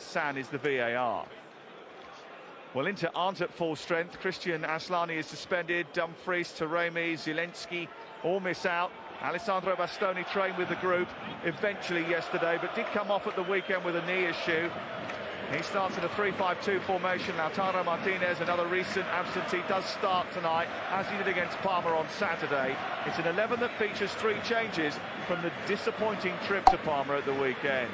San is the VAR. Well, Inter aren't at full strength. Christian Aslani is suspended. Dumfries, Taremi, Zielinski all miss out. Alessandro Bastoni trained with the group eventually yesterday, but did come off at the weekend with a knee issue. He starts in a 3-5-2 formation. Lautaro Martinez, another recent absentee, does start tonight, as he did against Parma on Saturday. It's an 11 that features 3 changes from the disappointing trip to Parma at the weekend.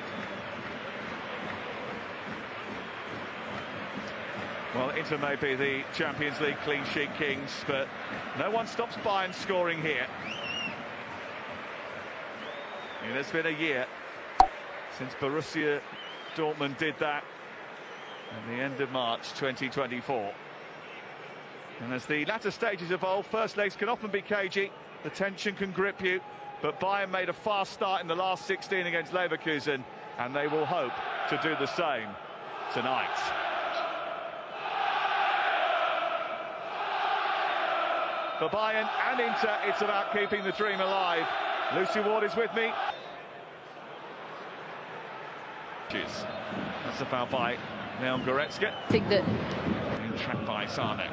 Well, Inter may be the Champions League clean sheet kings, but no one stops Bayern scoring here. It has been a year since Borussia Dortmund did that at the end of March 2024. And as the latter stages evolve, first legs can often be cagey, the tension can grip you, but Bayern made a fast start in the last 16 against Leverkusen, and they will hope to do the same tonight. For Bayern and Inter, it's about keeping the dream alive. Lucy Ward is with me. That's a foul by Leon Goretzka. I think that... Trapped by Sane.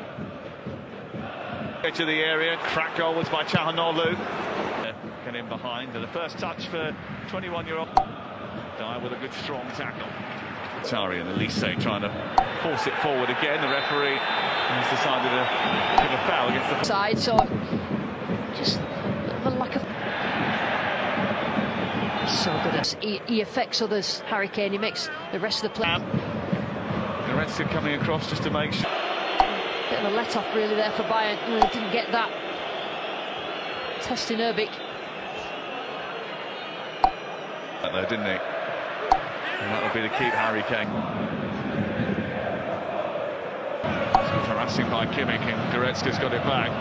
Edge of the area, crack goal was by Çalhanoğlu. Get in behind, and the first touch for 21-year-old. Dyer with a good strong tackle. Tari and Elise trying to force it forward again. The referee has decided to give a foul against the side, so just a lack of... So good. He affects others. Harry Kane, he makes the rest of the play. Goretzka coming across just to make sure. Bit of a let-off really there for Bayern. Didn't get that. Testing Erbic. Though, didn't he? And that'll be to keep Harry Kane. Some harassing by Kimmich, and Goretzka's got it back.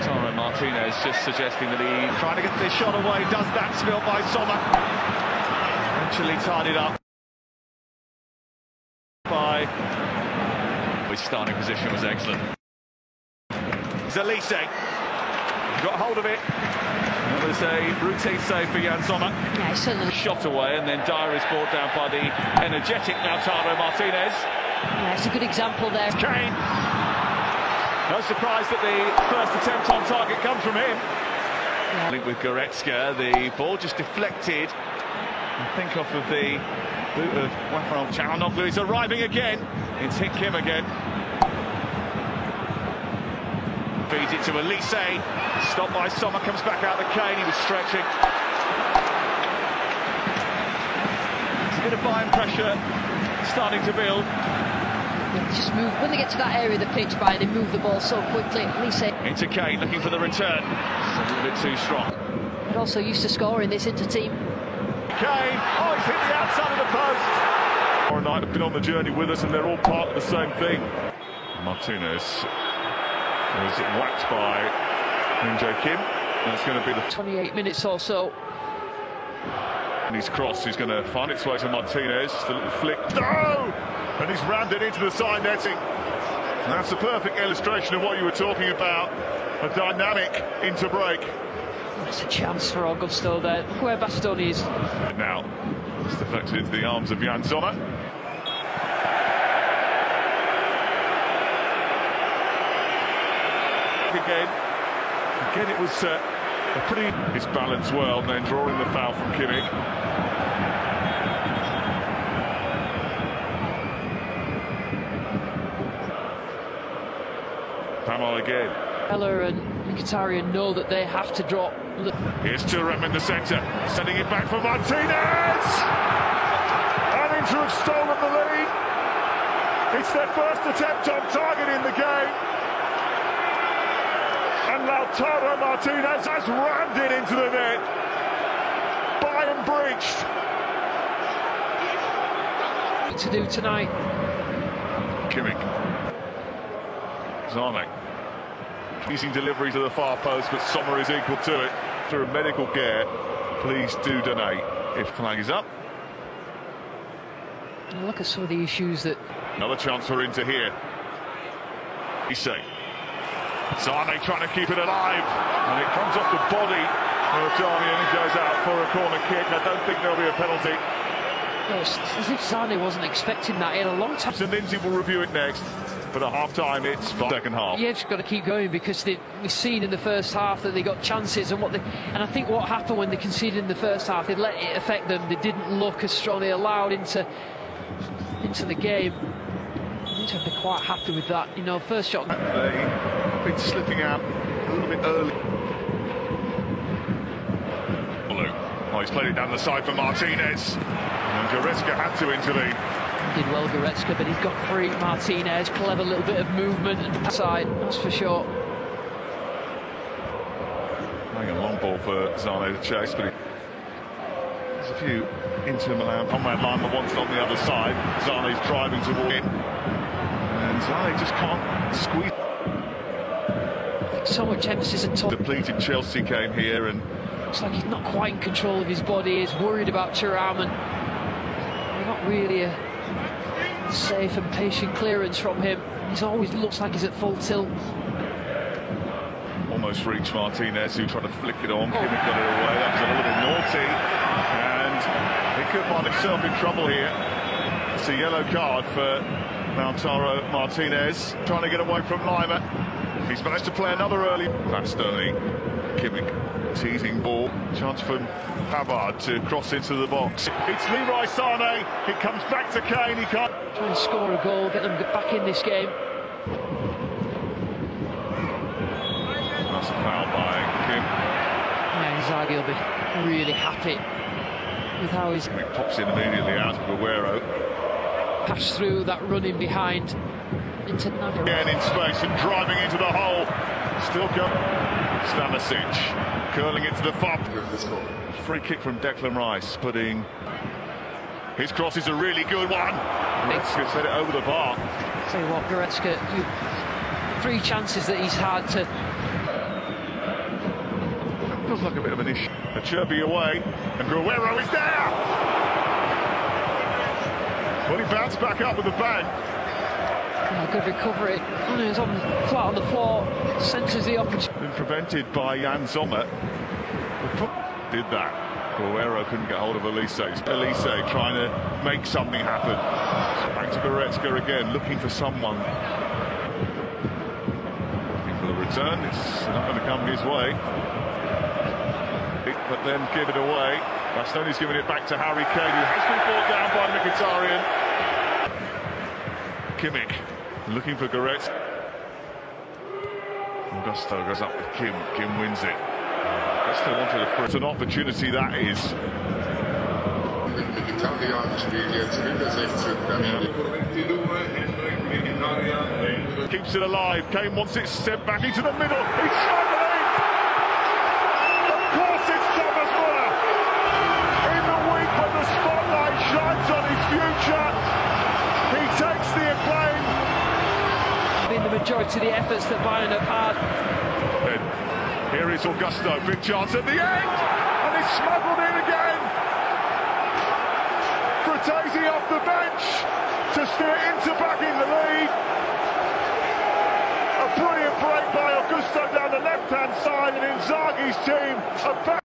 Lautaro Martinez just suggesting that he trying to get this shot away, does that, spilled by Sommer. Eventually tidied up by... His starting position was excellent. Zalise got hold of it. It was a routine save for Jan Sommer. Yeah, certainly. Shot away, and then Dyer is brought down by the energetic Lautaro Martinez. Yeah, it's a good example there. Kane. No surprise that the first attempt on target comes from him. Yeah. With Goretzka, the ball just deflected. I think off of the boot of Wafran. Çalhanoğlu is arriving again. It's hit Kim again. Feeds it to Elise. Stopped by Sommer, comes back out to Kane. He was stretching. There's a bit of Bayern pressure starting to build. Just move when they get to that area of the pitch, Bayern, they move the ball so quickly. Elise into Kane, looking for the return. A little bit too strong. But also used to scoring this Inter team. Kane, oh, he's hit the outside of the post. Tomorrow night have been on the journey with us, and they're all part of the same thing. Martinez was whacked by Min-jae Kim. That's going to be the 28 minutes or so. And his cross is going to find its way to Martinez. Just a little flick. No! And he's rammed it into the side netting. And that's a perfect illustration of what you were talking about. A dynamic into break. That's a chance for Augusto there. Look where Bastoni is. And now it's deflected into the arms of Jan Sommer. Again it was a pretty... His balance well, and then drawing the foul from Kimmich. Pamel again. Keller and Mkhitaryan know that they have to drop. Here's Thuram in the centre, sending it back for Martinez! And Inter have stolen the lead. It's their first attempt on target in the game. And Lautaro Martinez has rammed it into the net. Bayern breached. To do tonight. Kimmich. Zamek. Using delivery to the far post, but Sommer is equal to it. Through medical care, please do donate. If flag is up. Look at some of the issues that... Another chance for Inter here. Issei. Sane trying to keep it alive, and it comes off the body of Darmian and goes out for a corner kick. I don't think there'll be a penalty. It's as if Zane wasn't expecting that in a long time. So Lindsay will review it next. But at half-time, it's second half. Yeah, just got to keep going because we've seen in the first half that they got chances, and I think what happened when they conceded in the first half, they let it affect them. They didn't look as strong. They allowed into the game. I need to be quite happy with that. You know, first shot. They've been slipping out a little bit early. Oh, he's played it down the side for Martinez. And Goretzka had to intervene. Did well, Goretzka, but he's got free. Martinez, clever little bit of movement and side, that's for sure. Playing a long ball for Zane to chase, but there's a few Inter Milan on that line, but one's on the other side. Zane's driving to walk in, and Zane just can't squeeze. So much emphasis and Depleted Chelsea came here, and looks like he's not quite in control of his body. He's worried about Thuram, and not really a safe and patient clearance from him. He always looks like he's at full tilt. Almost reached Martinez, who tried to flick it on. Kimmich got it away. That was a little bit naughty, and he could find himself in trouble here. It's a yellow card for Lautaro Martinez, trying to get away from Lima. He's managed to play another early. Bastoni, Kimmich, teasing ball. Chance for Pavard to cross into the box. It's Leroy Sané. It comes back to Kane. He can't try and score a goal, get them back in this game. That's a foul by Kim. Yeah, Inzaghi will be really happy with how he's pops in immediately out of Aguero. Passed through that running behind into Navarro. Again in space and driving into the hole. Still going. Stanisic curling it to the far. Free kick from Declan Rice, putting his cross is a really good one. Goretzka set it over the bar. Tell you what, Goretzka, 3 chances that he's had to. Feels like a bit of an issue. A chirpy away, and Aguero is there. Well, he bounced back up with a bang. Yeah, good recovery. He's flat on the floor. Senses the opportunity. Been prevented by Jan Sommer. Did that. Aguero couldn't get hold of Elise. Elise trying to make something happen. Back to Goretzka again, looking for someone. Looking for the return. It's not going to come his way. But then give it away. Bastoni's giving it back to Harry Kane, who has been brought down by Mkhitaryan. Kimmich looking for Goretzka. Augusto goes up with Kim. Kim wins it. Augusto wanted a first. An opportunity that is. Keeps it alive. Kane wants it sent back into the middle. He's struggling. Of course it's Thomas Muller. In the week when the spotlight shines on his future, he takes the acclaim. Been the majority of the efforts that Bayern have had. Here is Augusto, big chance at the end, and he's smuggled in again. Fratesi off the bench to steer Inter back in the lead. A brilliant break by Augusto down the left-hand side, and Inzaghi's team are back.